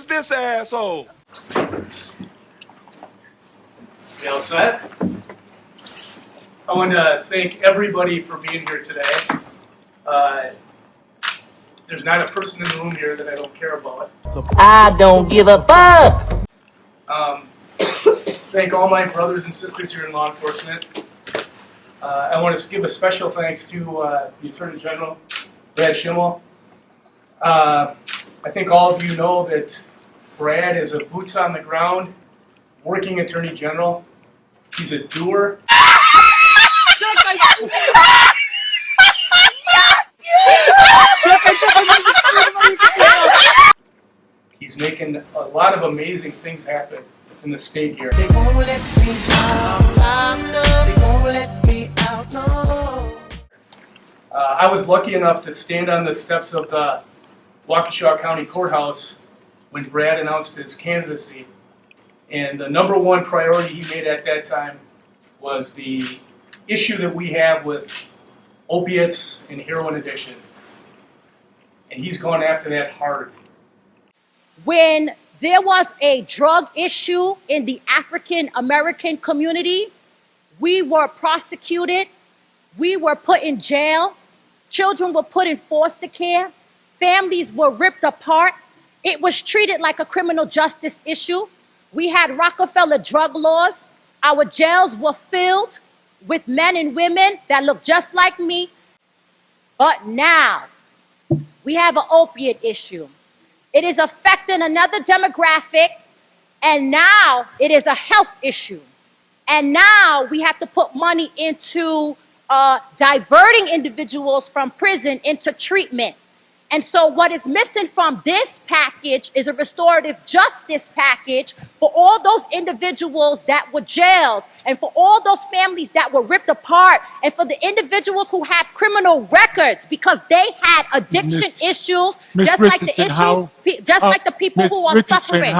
this asshole? You all set? I want to thank everybody for being here today. There's not a person in the room here that I don't care about. I don't give a fuck. Thank all my brothers and sisters here in law enforcement. I want to give a special thanks to the Attorney General, Brad Schimmel. I think all of you know that Brad is a boots on the ground, working Attorney General. He's a doer. He's making a lot of amazing things happen in the state here. They won't let me out, they won't let me out, no. I was lucky enough to stand on the steps of the Waukesha County Courthouse when Brad announced his candidacy. And the number one priority he made at that time was the issue that we have with opiates and heroin addiction. And he's gone after that hard. When there was a drug issue in the African American community, we were prosecuted, we were put in jail, children were put in foster care, families were ripped apart. It was treated like a criminal justice issue. We had Rockefeller drug laws. Our jails were filled with men and women that looked just like me. But now we have an opiate issue. It is affecting another demographic, and now it is a health issue. And now we have to put money into diverting individuals from prison into treatment. And so what is missing from this package is a restorative justice package for all those individuals that were jailed, and for all those families that were ripped apart, and for the individuals who have criminal records because they had addiction issues, just like the issues, just like the people who are suffering.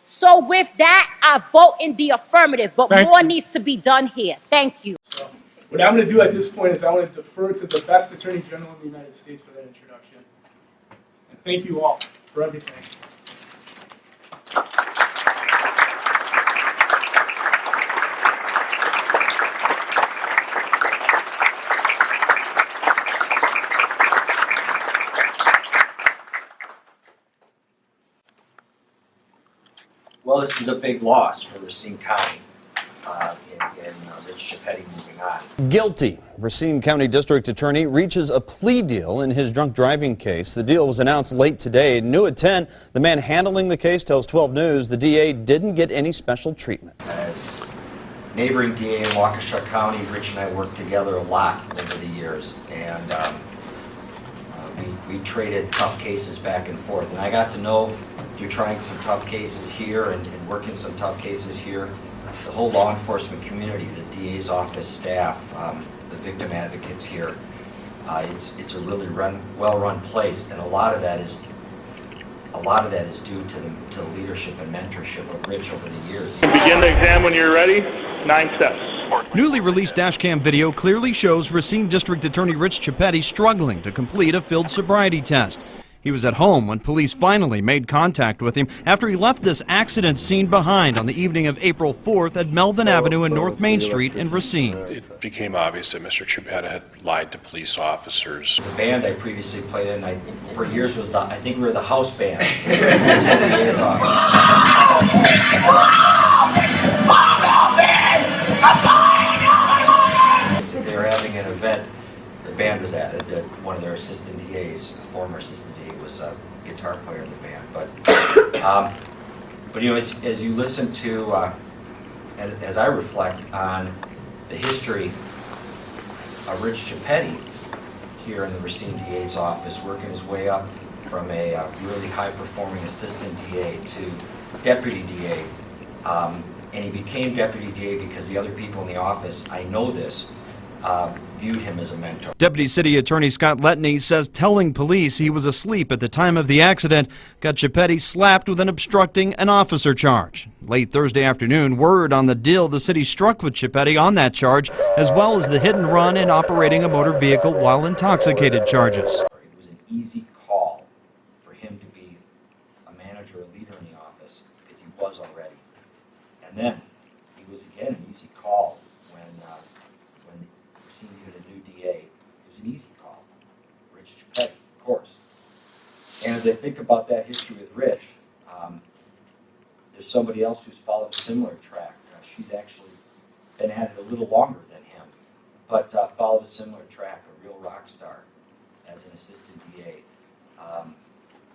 So with that, I vote in the affirmative, but more needs to be done here. Thank you. So what I'm going to do at this point is I want to defer to the best Attorney General in the United States for that introduction. And thank you all for everything. Well, this is a big loss for Racine County in Rich Chiapete moving on. Guilty. Racine County District Attorney reaches a plea deal in his drunk driving case. The deal was announced late today. New at 10, the man handling the case tells 12 News the DA didn't get any special treatment. As neighboring DA in Waukesha County, Rich and I worked together a lot over the years, and we traded tough cases back and forth. And I got to know, through trying some tough cases here and working some tough cases here, the whole law enforcement community, the DA's office staff, the victim advocates here. It's a really well-run place, and a lot of that is due to the leadership and mentorship of Rich over the years. Begin the exam when you're ready. 9 steps. Newly released dashcam video clearly shows Racine District Attorney Rich Chiapete struggling to complete a field sobriety test. He was at home when police finally made contact with him after he left this accident scene behind on the evening of April 4th at Melvin Avenue and North Main Street in Racine. It became obvious that Mr. Chiapete had lied to police officers. The band I previously played in, for years was I think we were the house band. They were having an event. The band was at it. One of their assistant DAs, a former assistant DA, was a guitar player in the band. But you know, as you listen to, as I reflect on the history of Rich Chiapete here in the Racine DA's office, working his way up from a really high-performing assistant DA to deputy DA, and he became deputy DA because the other people in the office, I know this, viewed him as a mentor. Deputy City Attorney Scott Letney says telling police he was asleep at the time of the accident got Chiapete slapped with an obstructing an officer charge. Late Thursday afternoon, word on the deal the city struck with Chiapete on that charge, as well as the hit and run and operating a motor vehicle while intoxicated charges. It was an easy call for him to be a manager, a And then he was again an easy call when Racine needed a new DA. It was an easy call. Rich Chiapete, of course. And as I think about that history with Rich, there's somebody else who's followed a similar track. She's actually been at it a little longer than him, but followed a similar track, a real rock star as an assistant DA,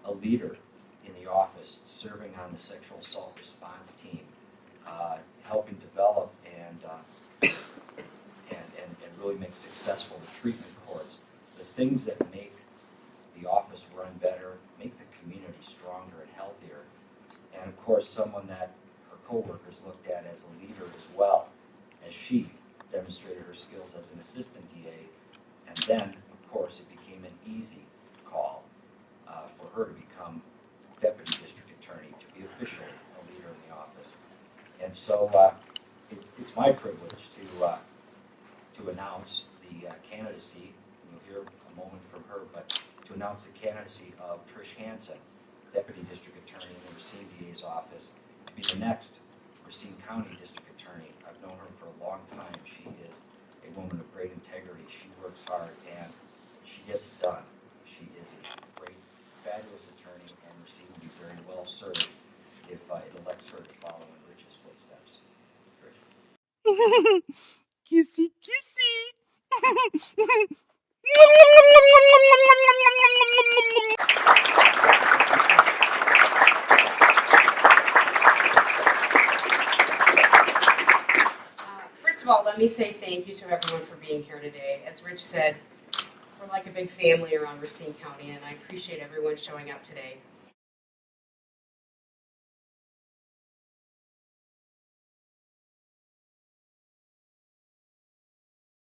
a leader in the office, serving on the sexual assault response team, helping develop and really make successful the treatment courts, the things that make the office run better, make the community stronger and healthier, and of course someone that her co-workers looked at as a leader as well, as she demonstrated her skills as an assistant DA, and then of course it became an easy call for her to become deputy district attorney, to be officially a leader in the office. And so it's my privilege to announce the candidacy. You'll hear a moment from her, but to announce the candidacy of Trish Hansen, Deputy District Attorney in the Racine DA's office, to be the next Racine County District Attorney. I've known her for a long time. She is a woman of great integrity. She works hard and she gets it done. She is a great, fabulous attorney, and Racine will be very well served if it elects her to follow in Rich's footsteps. Trish. Kissy, kissy. First of all, let me say thank you to everyone for being here today. As Rich said, we're like a big family around Racine County, and I appreciate everyone showing up today.